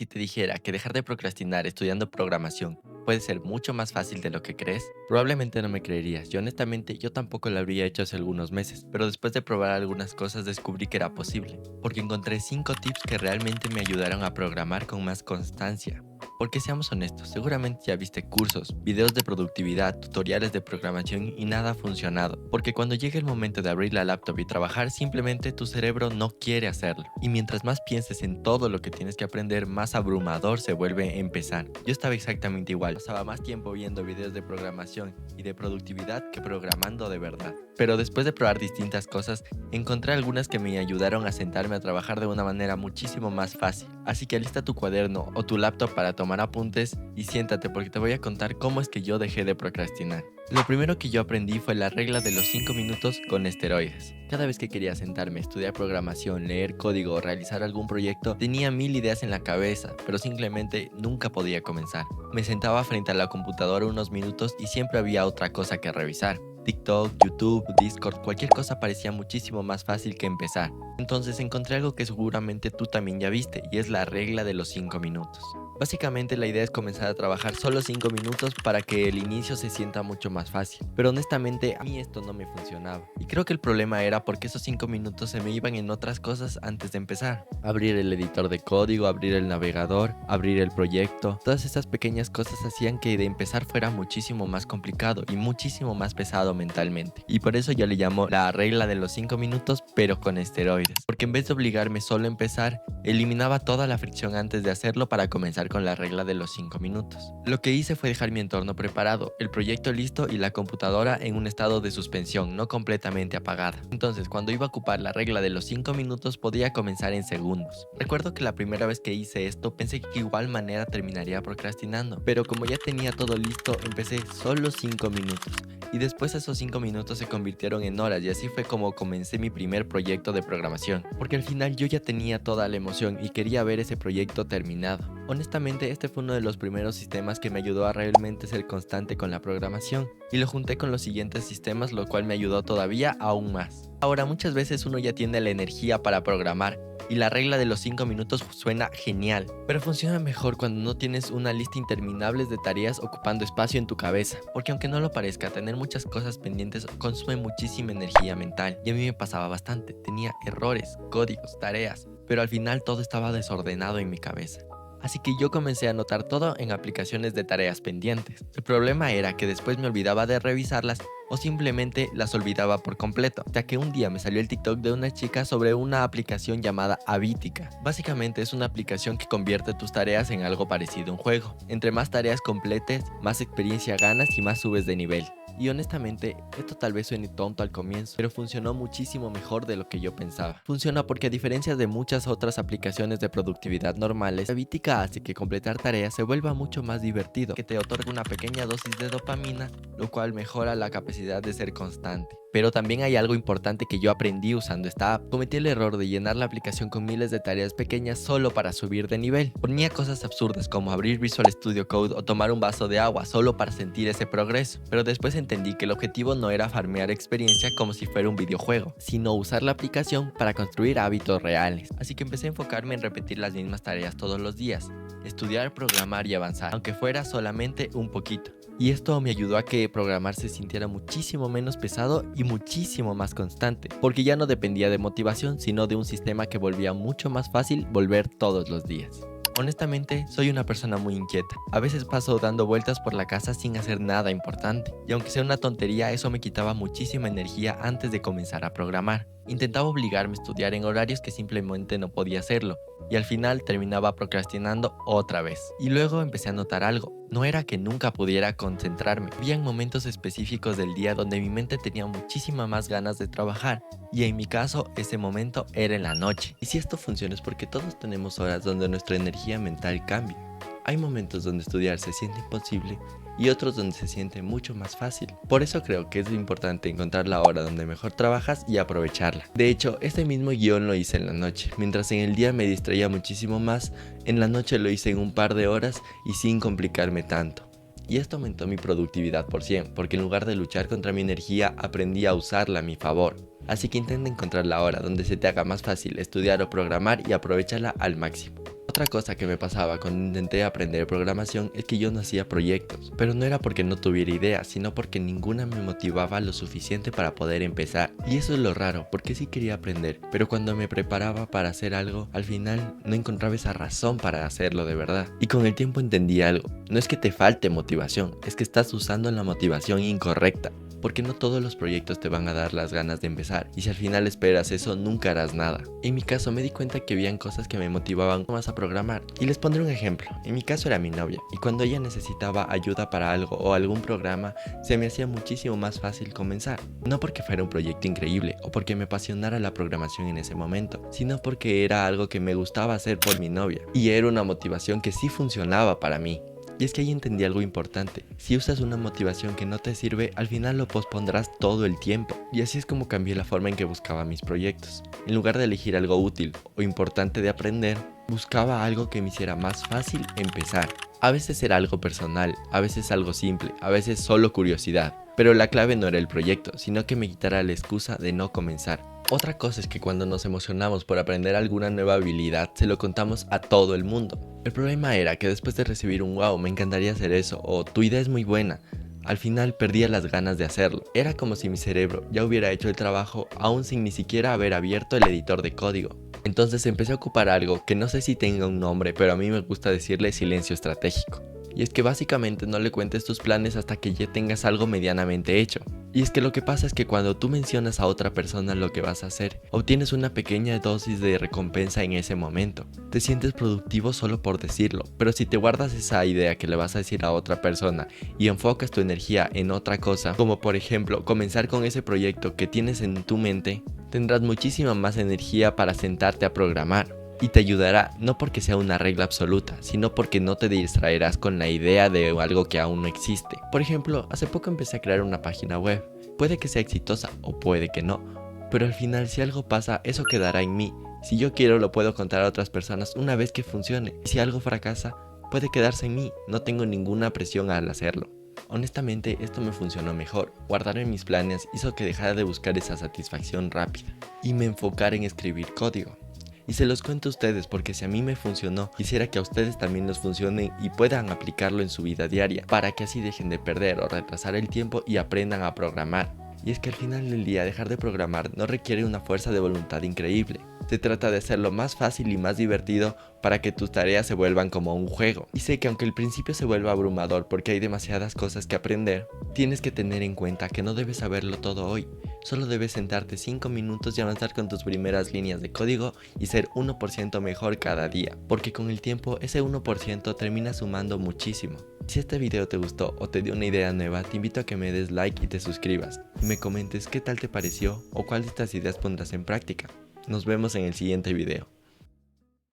Si te dijera que dejar de procrastinar estudiando programación puede ser mucho más fácil de lo que crees, probablemente no me creerías. Y honestamente, yo tampoco lo habría hecho hace algunos meses, pero después de probar algunas cosas descubrí que era posible, porque encontré 5 tips que realmente me ayudaron a programar con más constancia. Porque seamos honestos, seguramente ya viste cursos, videos de productividad, tutoriales de programación y nada ha funcionado. Porque cuando llega el momento de abrir la laptop y trabajar, simplemente tu cerebro no quiere hacerlo. Y mientras más pienses en todo lo que tienes que aprender, más abrumador se vuelve empezar. Yo estaba exactamente igual, pasaba más tiempo viendo videos de programación y de productividad que programando de verdad. Pero después de probar distintas cosas, encontré algunas que me ayudaron a sentarme a trabajar de una manera muchísimo más fácil. Así que alista tu cuaderno o tu laptop para tomar apuntes y siéntate porque te voy a contar cómo es que yo dejé de procrastinar. Lo primero que yo aprendí fue la regla de los 5 minutos con esteroides. Cada vez que quería sentarme a estudiar programación, leer código o realizar algún proyecto, tenía mil ideas en la cabeza, pero simplemente nunca podía comenzar. Me sentaba frente a la computadora unos minutos y siempre había otra cosa que revisar. TikTok, YouTube, Discord, cualquier cosa parecía muchísimo más fácil que empezar. Entonces encontré algo que seguramente tú también ya viste, y es la regla de los 5 minutos. Básicamente la idea es comenzar a trabajar solo 5 minutos para que el inicio se sienta mucho más fácil. Pero honestamente a mí esto no me funcionaba. Y creo que el problema era porque esos 5 minutos se me iban en otras cosas antes de empezar. Abrir el editor de código, abrir el navegador, abrir el proyecto. Todas esas pequeñas cosas hacían que de empezar fuera muchísimo más complicado y muchísimo más pesado mentalmente. Y por eso yo le llamo la regla de los 5 minutos pero con esteroides. Porque en vez de obligarme solo a empezar, eliminaba toda la fricción antes de hacerlo para comenzar con la regla de los 5 minutos. Lo que hice fue dejar mi entorno preparado, el proyecto listo y la computadora en un estado de suspensión, no completamente apagada. Entonces, cuando iba a ocupar la regla de los 5 minutos, podía comenzar en segundos. Recuerdo que la primera vez que hice esto, pensé que de igual manera terminaría procrastinando, pero como ya tenía todo listo, empecé solo 5 minutos. Y después esos 5 minutos se convirtieron en horas y así fue como comencé mi primer proyecto de programación. Porque al final yo ya tenía toda la emoción y quería ver ese proyecto terminado. Honestamente, este fue uno de los primeros sistemas que me ayudó a realmente ser constante con la programación. Y lo junté con los siguientes sistemas, lo cual me ayudó todavía aún más. Ahora, muchas veces uno ya tiene la energía para programar, y la regla de los 5 minutos suena genial, pero funciona mejor cuando no tienes una lista interminable de tareas ocupando espacio en tu cabeza, porque aunque no lo parezca, tener muchas cosas pendientes consume muchísima energía mental, y a mí me pasaba bastante, tenía errores, códigos, tareas, pero al final todo estaba desordenado en mi cabeza. Así que yo comencé a anotar todo en aplicaciones de tareas pendientes. El problema era que después me olvidaba de revisarlas o simplemente las olvidaba por completo, hasta que un día me salió el TikTok de una chica sobre una aplicación llamada Habitica. Básicamente es una aplicación que convierte tus tareas en algo parecido a un juego. Entre más tareas completes, más experiencia ganas y más subes de nivel. Y honestamente, esto tal vez suene tonto al comienzo, pero funcionó muchísimo mejor de lo que yo pensaba. Funciona porque a diferencia de muchas otras aplicaciones de productividad normales, Habitica hace que completar tareas se vuelva mucho más divertido, que te otorga una pequeña dosis de dopamina, lo cual mejora la capacidad de ser constante. Pero también hay algo importante que yo aprendí usando esta app. Cometí el error de llenar la aplicación con miles de tareas pequeñas solo para subir de nivel. Ponía cosas absurdas como abrir Visual Studio Code o tomar un vaso de agua solo para sentir ese progreso. Pero después entendí que el objetivo no era farmear experiencia como si fuera un videojuego, sino usar la aplicación para construir hábitos reales. Así que empecé a enfocarme en repetir las mismas tareas todos los días, estudiar, programar y avanzar, aunque fuera solamente un poquito. Y esto me ayudó a que programar se sintiera muchísimo menos pesado y muchísimo más constante, porque ya no dependía de motivación, sino de un sistema que volvía mucho más fácil volver todos los días. Honestamente, soy una persona muy inquieta. A veces paso dando vueltas por la casa sin hacer nada importante, y aunque sea una tontería, eso me quitaba muchísima energía antes de comenzar a programar. Intentaba obligarme a estudiar en horarios que simplemente no podía hacerlo, y al final terminaba procrastinando otra vez. Y luego empecé a notar algo. No era que nunca pudiera concentrarme. Habían momentos específicos del día donde mi mente tenía muchísima más ganas de trabajar, y en mi caso ese momento era en la noche. Y si esto funciona es porque todos tenemos horas donde nuestra energía mental cambia. Hay momentos donde estudiar se siente imposible y otros donde se siente mucho más fácil. Por eso creo que es importante encontrar la hora donde mejor trabajas y aprovecharla. De hecho, este mismo guión lo hice en la noche. Mientras en el día me distraía muchísimo más, en la noche lo hice en un par de horas y sin complicarme tanto. Y esto aumentó mi productividad por 100, porque en lugar de luchar contra mi energía, aprendí a usarla a mi favor. Así que intenta encontrar la hora donde se te haga más fácil estudiar o programar y aprovechala al máximo. Otra cosa que me pasaba cuando intenté aprender programación es que yo no hacía proyectos, pero no era porque no tuviera ideas, sino porque ninguna me motivaba lo suficiente para poder empezar. Y eso es lo raro, porque sí quería aprender, pero cuando me preparaba para hacer algo, al final no encontraba esa razón para hacerlo de verdad. Y con el tiempo entendí algo, no es que te falte motivación, es que estás usando la motivación incorrecta. Porque no todos los proyectos te van a dar las ganas de empezar, y si al final esperas eso, nunca harás nada. En mi caso me di cuenta que habían cosas que me motivaban más a programar, y les pondré un ejemplo. En mi caso era mi novia, y cuando ella necesitaba ayuda para algo o algún programa, se me hacía muchísimo más fácil comenzar. No porque fuera un proyecto increíble, o porque me apasionara la programación en ese momento, sino porque era algo que me gustaba hacer por mi novia, y era una motivación que sí funcionaba para mí. Y es que ahí entendí algo importante, si usas una motivación que no te sirve, al final lo pospondrás todo el tiempo. Y así es como cambié la forma en que buscaba mis proyectos. En lugar de elegir algo útil o importante de aprender, buscaba algo que me hiciera más fácil empezar. A veces era algo personal, a veces algo simple, a veces solo curiosidad. Pero la clave no era el proyecto, sino que me quitara la excusa de no comenzar. Otra cosa es que cuando nos emocionamos por aprender alguna nueva habilidad, se lo contamos a todo el mundo. El problema era que después de recibir un wow, me encantaría hacer eso, o tu idea es muy buena, al final perdía las ganas de hacerlo. Era como si mi cerebro ya hubiera hecho el trabajo aún sin ni siquiera haber abierto el editor de código. Entonces empecé a ocupar algo que no sé si tenga un nombre, pero a mí me gusta decirle silencio estratégico. Y es que básicamente no le cuentes tus planes hasta que ya tengas algo medianamente hecho. Y es que lo que pasa es que cuando tú mencionas a otra persona lo que vas a hacer, obtienes una pequeña dosis de recompensa en ese momento. Te sientes productivo solo por decirlo, pero si te guardas esa idea que le vas a decir a otra persona y enfocas tu energía en otra cosa, como por ejemplo comenzar con ese proyecto que tienes en tu mente, tendrás muchísima más energía para sentarte a programar. Y te ayudará no porque sea una regla absoluta, sino porque no te distraerás con la idea de algo que aún no existe. Por ejemplo, hace poco empecé a crear una página web. Puede que sea exitosa o puede que no, pero al final si algo pasa, eso quedará en mí. Si yo quiero lo puedo contar a otras personas una vez que funcione. Y si algo fracasa, puede quedarse en mí. No tengo ninguna presión al hacerlo. Honestamente, esto me funcionó mejor. Guardarme mis planes hizo que dejara de buscar esa satisfacción rápida y me enfocara en escribir código. Y se los cuento a ustedes porque si a mí me funcionó, quisiera que a ustedes también les funcione y puedan aplicarlo en su vida diaria, para que así dejen de perder o retrasar el tiempo y aprendan a programar. Y es que al final del día dejar de programar no requiere una fuerza de voluntad increíble. Se trata de hacerlo más fácil y más divertido para que tus tareas se vuelvan como un juego. Y sé que aunque al principio se vuelva abrumador porque hay demasiadas cosas que aprender, tienes que tener en cuenta que no debes saberlo todo hoy. Solo debes sentarte 5 minutos y avanzar con tus primeras líneas de código y ser 1% mejor cada día, porque con el tiempo ese 1% termina sumando muchísimo. Si este video te gustó o te dio una idea nueva, te invito a que me des like y te suscribas, y me comentes qué tal te pareció o cuál de estas ideas pondrás en práctica. Nos vemos en el siguiente video.